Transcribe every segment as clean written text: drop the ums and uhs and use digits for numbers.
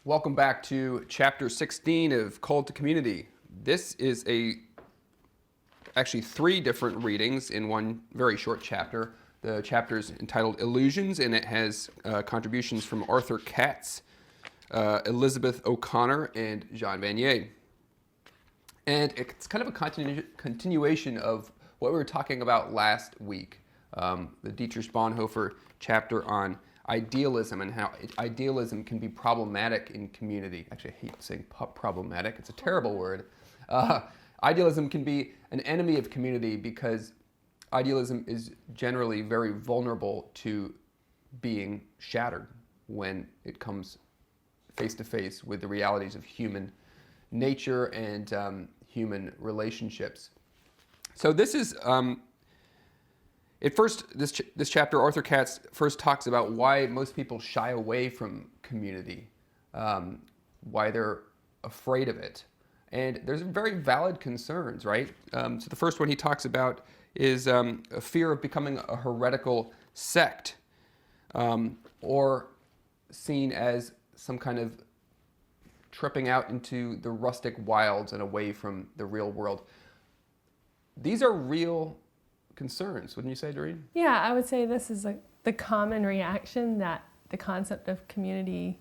Welcome back to chapter 16 of Call to Community. This is actually three different readings in one very short chapter. The chapter is entitled Illusions, and it has contributions from Arthur Katz, Elizabeth O'Connor, and Jean Vanier. And it's kind of a continuation of what we were talking about last week, the Dietrich Bonhoeffer chapter on idealism and how idealism can be problematic in community. Actually, I hate saying problematic. It's a terrible word. Idealism can be an enemy of community because idealism is generally very vulnerable to being shattered when it comes face to face with the realities of human nature and human relationships. So this is this chapter, Arthur Katz first talks about why most people shy away from community, why they're afraid of it. And there's very valid concerns, right? So the first one he talks about is a fear of becoming a heretical sect, or seen as some kind of tripping out into the rustic wilds and away from the real world. These are real concerns, wouldn't you say, Doreen? Yeah, I would say this is the common reaction that the concept of community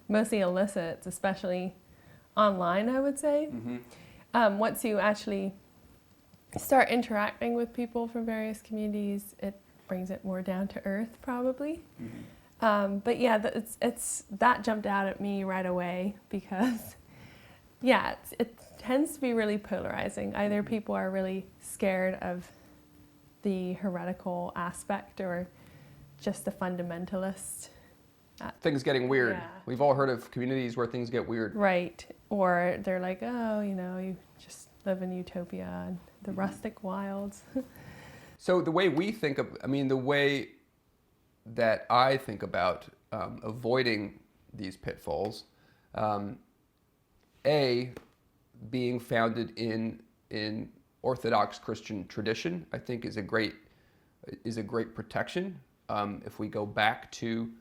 mostly elicits, especially online, I would say. Mm-hmm. Once you actually start interacting with people from various communities, it brings it more down to earth, probably. Mm-hmm. But yeah, that jumped out at me right away because, yeah, it tends to be really polarizing. Either people are really scared of the heretical aspect or just the fundamentalist. Things getting weird. Yeah. We've all heard of communities where things get weird. Right. Or they're like, oh, you just live in utopia and the rustic wilds. So the way the way that I think about avoiding these pitfalls, being founded in Orthodox Christian tradition, I think is a great protection. If we go back to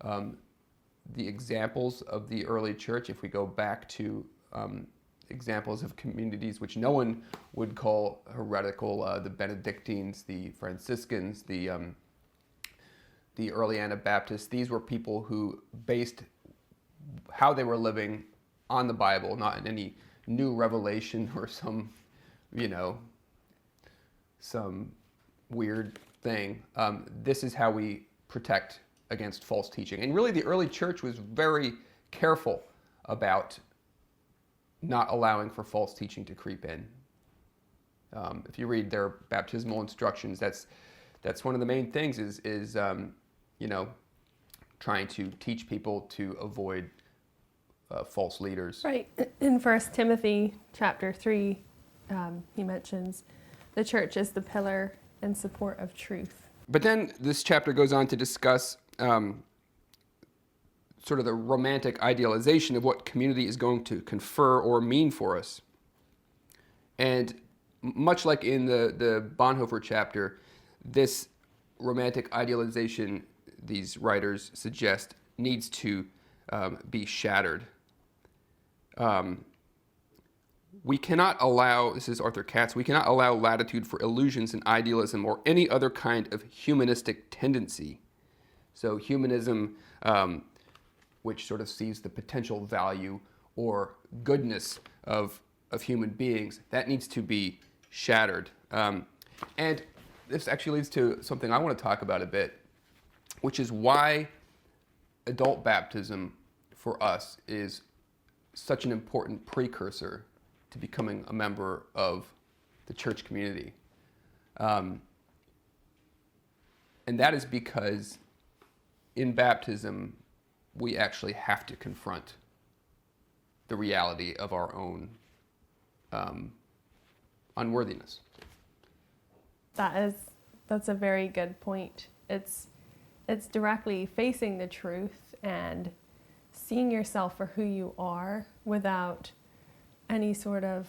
the examples of the early church, if we go back to examples of communities which no one would call heretical, the Benedictines, the Franciscans, the early Anabaptists, these were people who based how they were living on the Bible, not in any new revelation or some weird thing. This is how we protect against false teaching. And really the early church was very careful about not allowing for false teaching to creep in. If you read their baptismal instructions, that's one of the main things is trying to teach people to avoid false leaders. Right. In 1 Timothy chapter 3, he mentions the church is the pillar and support of truth. But then this chapter goes on to discuss sort of the romantic idealization of what community is going to confer or mean for us. And much like in the Bonhoeffer chapter, this romantic idealization, these writers suggest, needs to be shattered. We cannot allow, this is Arthur Katz, we cannot allow latitude for illusions and idealism or any other kind of humanistic tendency. So humanism, which sort of sees the potential value or goodness of human beings, that needs to be shattered. And this actually leads to something I want to talk about a bit, which is why adult baptism for us is such an important precursor to becoming a member of the church community. And that is because in baptism, we actually have to confront the reality of our own unworthiness. That's a very good point. It's directly facing the truth and seeing yourself for who you are without any sort of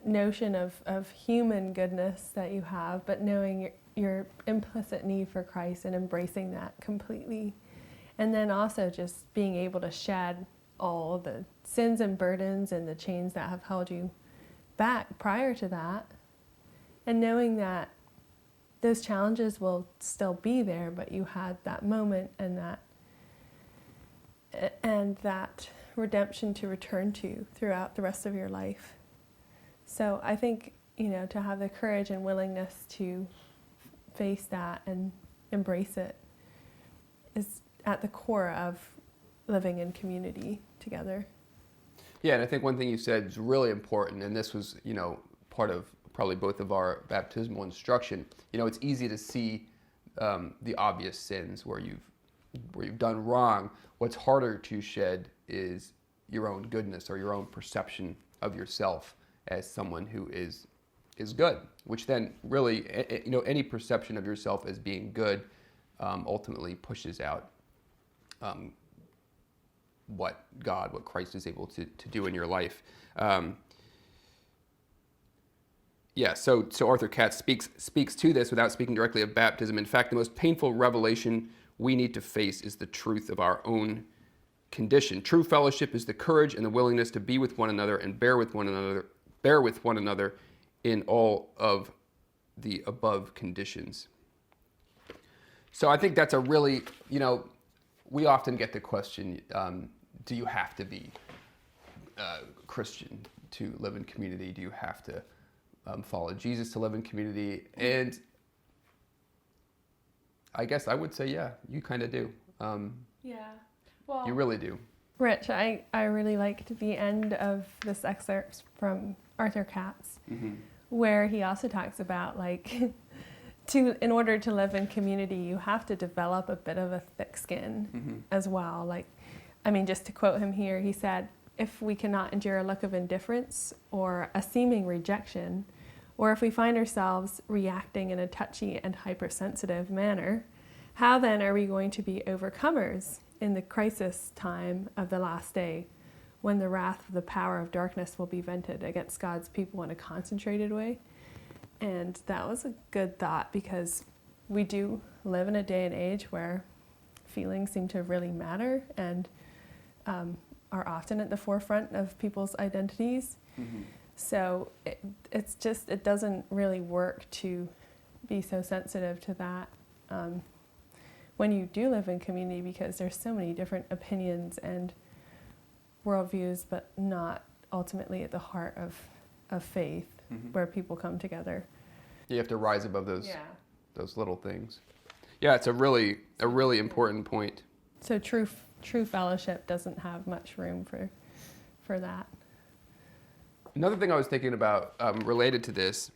notion of human goodness that you have, but knowing your implicit need for Christ and embracing that completely. And then also just being able to shed all the sins and burdens and the chains that have held you back prior to that. And knowing that those challenges will still be there, but you had that moment and that redemption to return to throughout the rest of your life. So I think, to have the courage and willingness to face that and embrace it is at the core of living in community together. Yeah, and I think one thing you said is really important, and this was, part of probably both of our baptismal instruction. It's easy to see the obvious sins where you've done wrong. What's harder to shed is your own goodness or your own perception of yourself as someone who is good, which then really, any perception of yourself as being good ultimately pushes out what Christ is able to do in your life. So Arthur Katz speaks to this without speaking directly of baptism. In fact, the most painful revelation we need to face is the truth of our own condition. True fellowship is the courage and the willingness to be with one another and bear with one another in all of the above conditions. So I think that's a really, we often get the question, do you have to be Christian to live in community? Do you have to follow Jesus to live in community? And I guess I would say, yeah, you kind of do. You really do. Rich, I really liked the end of this excerpt from Arthur Katz, where he also talks about in order to live in community, you have to develop a bit of a thick skin as well. Just to quote him here, he said, if we cannot endure a look of indifference or a seeming rejection, or if we find ourselves reacting in a touchy and hypersensitive manner, how then are we going to be overcomers in the crisis time of the last day, when the wrath of the power of darkness will be vented against God's people in a concentrated way? And that was a good thought, because we do live in a day and age where feelings seem to really matter and are often at the forefront of people's identities. So it doesn't really work to be so sensitive to that when you do live in community, because there's so many different opinions and worldviews, but not ultimately at the heart of faith, where people come together. You have to rise above those little things. Yeah, it's a really important point. So true fellowship doesn't have much room for that. Another thing I was thinking about related to this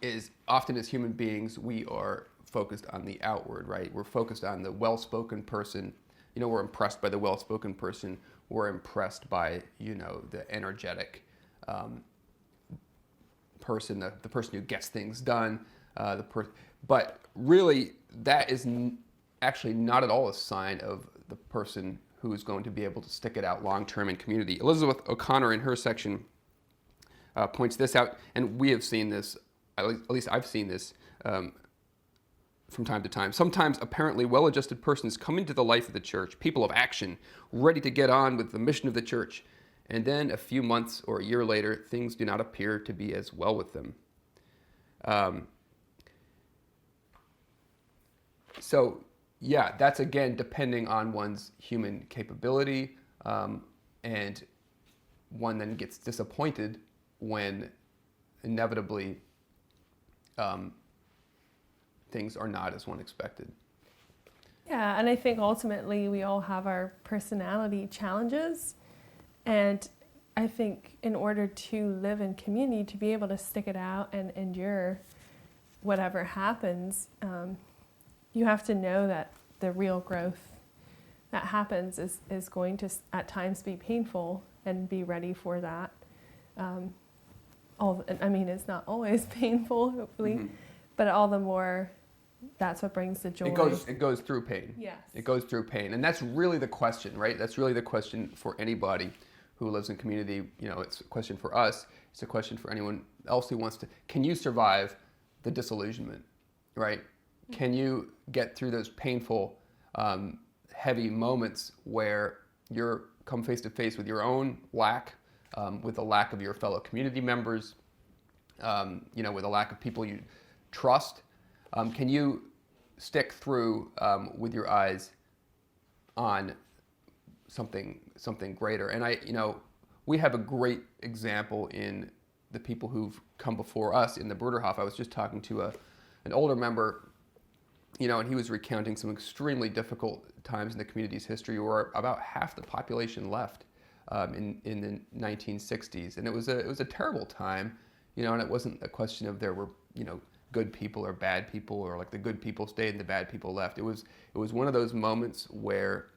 is often as human beings, we are focused on the outward, right? We're focused on the well-spoken person. We're impressed by the well-spoken person. We're impressed by, the energetic person, the person who gets things done. But really, that is actually not at all a sign of the person who is going to be able to stick it out long-term in community. Elizabeth O'Connor, in her section, points this out, and we have seen this, at least I've seen this from time to time. Sometimes apparently well-adjusted persons come into the life of the church, people of action, ready to get on with the mission of the church, and then a few months or a year later, things do not appear to be as well with them. So, yeah, that's again depending on one's human capability, and one then gets disappointed when inevitably things are not as one expected. Yeah, and I think ultimately we all have our personality challenges, and I think in order to live in community, to be able to stick it out and endure whatever happens, you have to know that the real growth that happens is going to at times be painful, and be ready for that. It's not always painful, hopefully, but all the more, that's what brings the joy. It goes through pain. Yes. It goes through pain. And that's really the question, right? That's really the question for anybody who lives in community. It's a question for us. It's a question for anyone else who wants to. Can you survive the disillusionment, right? Can you get through those painful, heavy moments where you're come face to face with your own lack, with the lack of your fellow community members, with the lack of people you trust. Can you stick through with your eyes on something greater? And we have a great example in the people who've come before us in the Bruderhof. I was just talking to an older member, and he was recounting some extremely difficult times in the community's history where about half the population left in the 1960s, and it was a terrible time, and it wasn't a question of there were good people or bad people, or like the good people stayed and the bad people left. It was one of those moments where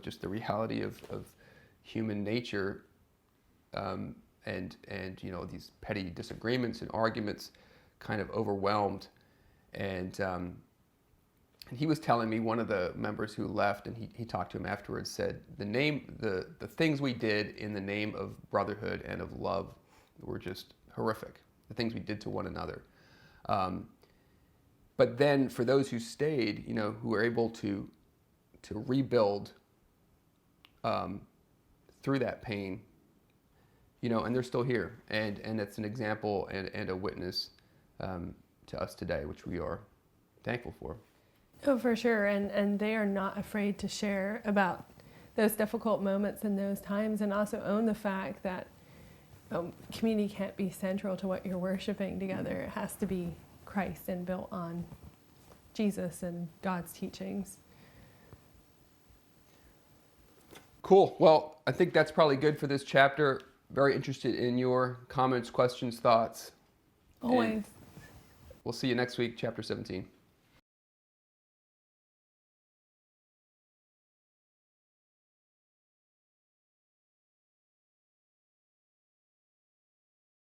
just the reality of human nature, and these petty disagreements and arguments kind of overwhelmed. And he was telling me, one of the members who left, and he talked to him afterwards, said the things we did in the name of brotherhood and of love were just horrific. The things we did to one another. But then for those who stayed, who were able to rebuild through that pain, and they're still here, and it's an example and a witness to us today, which we are thankful for. Oh, for sure, and they are not afraid to share about those difficult moments and those times, and also own the fact that community can't be central to what you're worshiping together. It has to be Christ and built on Jesus and God's teachings. Cool. Well, I think that's probably good for this chapter. Very interested in your comments, questions, thoughts. Always. And we'll see you next week, chapter 17.